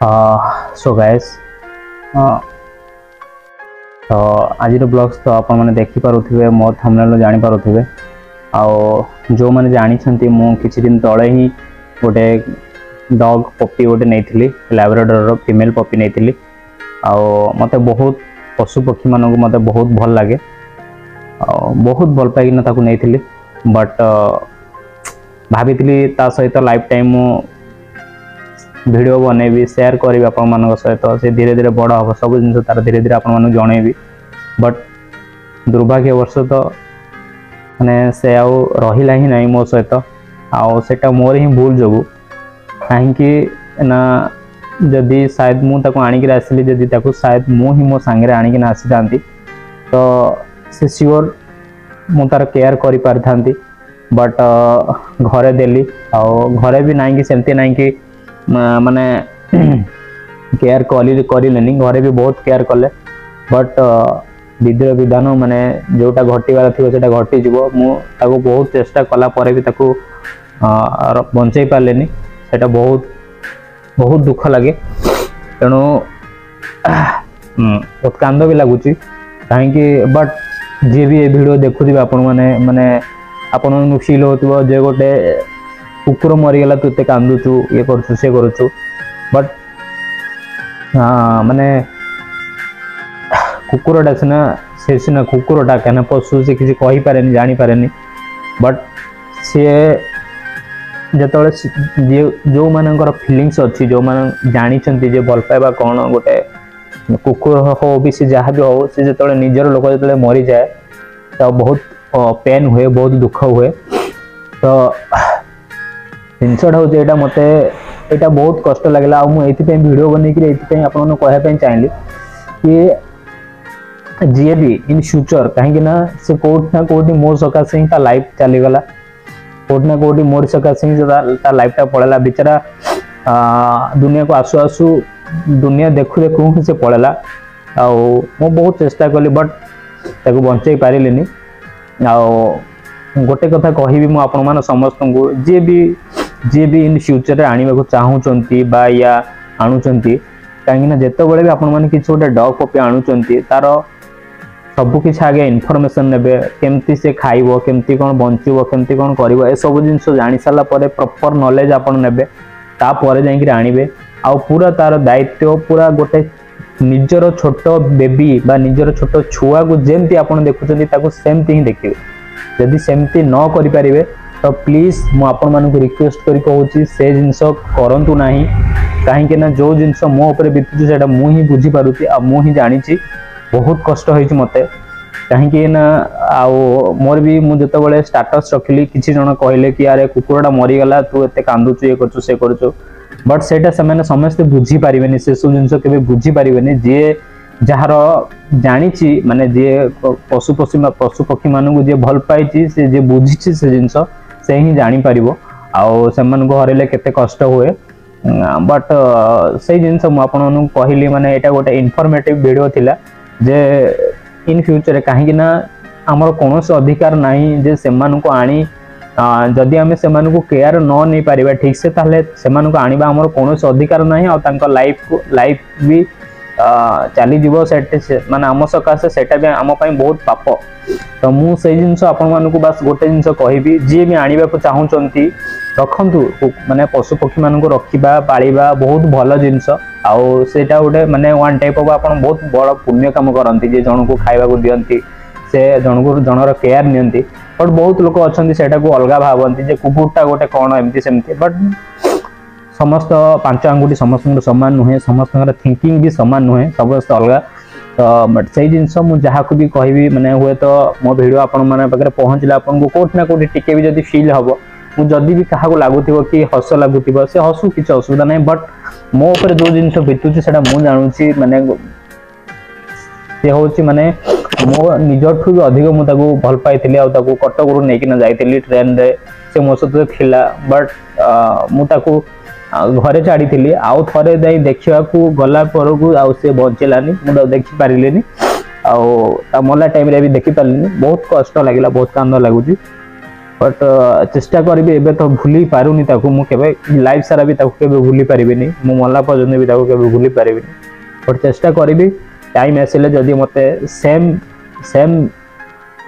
So guys तो आज blogs तो आप मैंने देखिपे मो थंबनेल जानीपे आउ जो मैंने जानी मु किछि दिन तले ही गोटे डॉग पपी गोटे नहीं लैब्राडोर फीमेल पपी नहीं मत बहुत पशु पक्षी मानक मत बहुत भल लगे बहुत भल पाइना नहीं बट भाभी ता सहित लाइफ टाइम वीडियो बनैबी शेयर करी आपण मान सहित से धीरे धीरे बड़ हम सब जिन तार धीरे धीरे आपण मानक जनइबी बट दुर्भाग्यवश तो माने से आउ रहिला ही नहीं मो सहित आटा मोर ही भूल जोगु कहीं ना जदि शायद मु ताको आनिक आसली जदि ताको शायद मु ही मो सांगे आनिक आसी थांती तो से श्योर मु तार केयर करि पारि थांती बट घरे देली घरे भी नहीं कि सेमती नहीं कि माने केयर करें घरे भी बहुत केयर कले बट विधि विधान माने जोटा घटीवार थी से घटी मुझे बहुत चेष्टा कला भी ताकू बंचाई पारे सेटा बहुत बहुत दुख लगे तेणु बहुत कांद भी लगुच कहीं बट जी भी ये वीडियो देखुवे आपण माने आपण फील हो जे गोटे कुकुर मरीगला तू एत कांदुचु ये करुचु से करुचु बट माने कुकुरटा सीना कुकुरटा क्या पशु से किसी कही पारे जानी पारे बट सी जो जो मानकर फीलिंग्स अच्छी जो मान जानी जे भल पाइबा कौन गोटे कुकुर हो भी सी जहाँ भी हो सी जो निजर लोक जो मरी जाए तो बहुत पेन हुए बहुत दुख हुए तो जिनसा हूँ यहाँ मत यहाँ बहुत कष्ट लगे मुझे वीडियो बनई कहवाई चाहिए कि जी भी इन फ्यूचर कहीं से कौट ना कौटी मोर सकाशे ही लाइफ चलीगला कौट ना कौटी मोर सकाशे ही लाइफटा पड़ेगा बेचारा दुनिया को आसु आसु दुनिया देखु देखु से पड़ेगा मु बहुत चेष्टा कली बट ताको बंचाई पारिनी गोटे कथा कहि मु आपण मान समस्त को जी भी इन फ्यूचर आने को चाहूँगी या आणुचंती कहीं जिते बड़े भी आपण मैंने किसी गोटे डॉग पपी आणुचंती तार सबकि आगे इनफॉरमेशन नेबे केमती से खाइबो केमती कौन बंचो केमती कौन करिवो ए सब जिनस जानी सारा पर प्रॉपर नॉलेज आपण नेबे तापर जाइक आणिबे आ पूरा तार दायित्व पूरा गोटे निजर छोट बेबी बा निजर छोट छुआ को जेमती आपण देखुचंती ताको सेमती ही देखिबे जदि सेमती न करि परिबे तो प्लीज मु आपण मानक रिक्वेस्ट करी कहूची से जिनस करंतु नाही कहीं ना जो जिनस मो ऊपर बीतुची सेटा मु ही बुझी पारुची आ मु ही जानिची बहुत कष्ट होइची मते कहीं ना आउ मोर भी मु जते बळे स्टेटस रखली किछि जण कहले कि यार कुकुरडा मरी गला तू एते कांदुचु ये करचु से करचु बट सेटा समेने समस्त बुझी पारिबेनी से सब जिनस केबे बुझी पारिबेनी जे जार जानी माने जे पशु पक्षी मानू जे भल पाई से जे बुझी से जिनस से ही जानी पारिबो आउ सेमान को हरेले केते कष्ट हुए बट से जिनस मु आपन कहली माने एटा गोटे इनफॉर्मेटिव वीडियो थिला जे इन फ्यूचर कहीं ना आमर कौन अधिकार नहीं जे सेमान को आनी जदि आम से केयर न नहीं पारिबा ठीक से ताहले सेमान को आनिबा आमर कौन अधिकार नहीं आ तांका लाइफ भी चली जीवो माने आम सकाशे सेटा भी आम पई बहुत पाप तो मु से जिनस आपण मानकु बस गोटे जिनस कहबी जी भी आनिबा को चाहूचंती रखंतु माने पशु पक्षी मानकु रखिबा पालिबा बहुत भल जिनस आउ सेटा गोटे माने वन टाइप ऑफ आपण बहुत बड़ पुण्य काम करंती जे जण को खाइबा को दियंती से जण को जनर केयर नियंती बट बहुत लोक अछंती सेटा को अलगा भावंती जे कुकुरटा गोटे कोन एमती सेमती बट समस्त पांच आंगुठी समस्त समान नुहे समस्त थिंकिंग भी समान नुहे समस्त अलग तो बट से जिनस मुझे को भी कहबी मैंने हुए तो मो वीडियो आपण माने पाखे पहुँचला आपन को कोट ना कोटी टिके भी जदी फील हम जदि भी क्या लगुव कि हस लगुव से हसु किसी असुविधा नहीं बट मो ऊपर जो जिनस बीतुची से मुझे जानूची माने से हूँ माने मो निजठू भी अधिक मुझे भल पाई कटक रू नहीं जाइली ट्रेन रे से मो सहित थिला बट मुझे घरे छाड़ी आउ थे जाई देखा गला पर आउ से बचेलानी मुझे देखी पारे मला टाइम रे भी देखी पारे बहुत कष्ट लगे बहुत कांद लगुच बट चेष्टा करी एबे तो भूली पारुनी ताकू मु केबे लाइफ सारा भी ताकू केबे भूली परिबिनी मु मल्ला पर्यंत भी ताकू केबे भूली परिबिनी बट चेष्टा करी टाइम आसिले जदि मते सेम सेम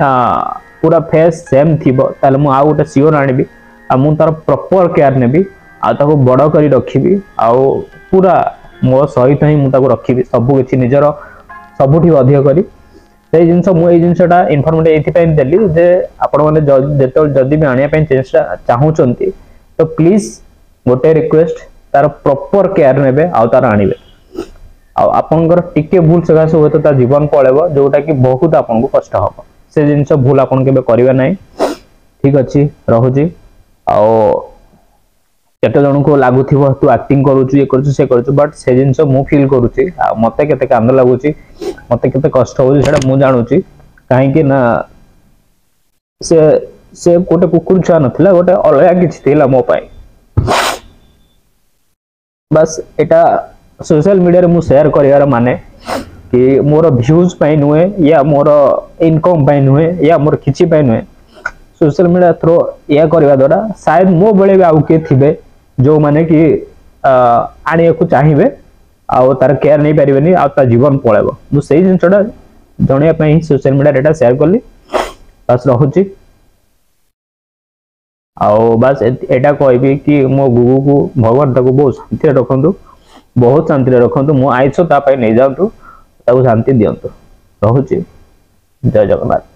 पूरा फेस सेम थिबो ताले मु आ गोटे सियोर आनिबी आ मु तार प्रॉपर केयर नेबी आ ताकू बड़ करी रखिबी आ पूरा मो सहित ही मु ताकू रखिबी सब किछि निजर सबुठी अधिक करी से जिनस मु ए जिनसटा इन्फॉर्मेटिव एथि पे देली जे आपण माने जेतो जदी भी आनिया पे चेष्टा चाहूचंती तो प्लीज गोटे रिक्वेस्ट तार प्रॉपर केयर नेबे आ तार आनिबे आ आपनकर टिके भूल सगा से होतो ता जीवन पळेबो जोटा कि बहुत आपन को कष्ट हबो से जिनस भूल आपन केबे करिवे नै ठीक अछि रहूची आ केते जन को लागुथिबो तू एक्टिंग करूछु ये करूछु से करूछु बट से जिनस मु फील करूची मते केते कांद लागुची मते केते कष्ट होउची सेटा मु जानुची काहे कि ना से कोटे कुकुर छा नथिला गोटे अलगा किछि थिला मो पाई बस एटा सोशल मीडिया रे मु शेयर करियार माने कि मोर व्यूज पाई नुए या मोर इनकम पाई नुए या मोर किछि पाई नुए सोशल मीडिया थ्रो या करबा द्वारा शायद मो बळे भी आउ के थिबे जो माने कि आनिया को चाहिबे आ तार केयर नहीं पारिबेनी आ ता जीवन पळेबो मु सेही जिनसटा जणिया पई सोशल मीडिया डेटा शेयर करली बस रहूची आ बस एटा कहबी कि मो गुगु को भगवान ताको बहुत शांति रखंतु बहुत शांति रखंतु मो आइछो ता पई नै जांतु ताको शांति दियंतु रहूची जय जगन्नाथ।